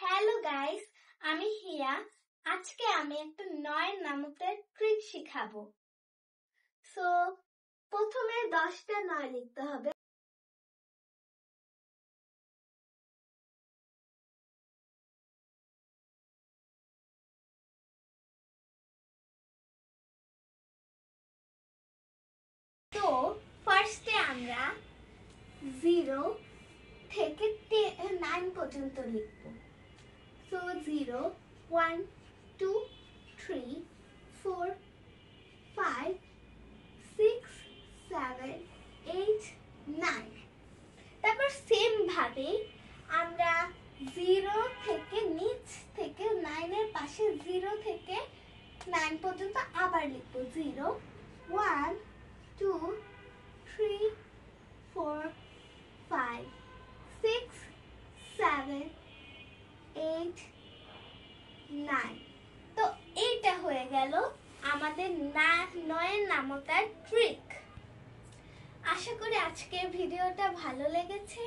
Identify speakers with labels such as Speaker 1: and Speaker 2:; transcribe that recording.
Speaker 1: Hello guys, আমি হিয়া। আজকে আমি একটা নয়ের নামতার ট্রিক শিখাবো। সো প্রথমে 10টা নয় লিখতে হবে। তো ফার্স্টে আমরা 0 থেকে 9 পর্যন্ত লিখব। সো 0 1 2 3 4 5 6 7 8 9। তারপর সেম ভাবে আমরা 0 থেকে নিচ থেকে 9 এর পাশে 0 থেকে 9 পর্যন্ত আবার লিখব। 0 1 2 3 4 5 6 7 8 9। তো এইটা হয়ে গেল আমাদের 9 নামতার ট্রিক। আশা করি আজকের ভিডিওটা ভালো লেগেছে।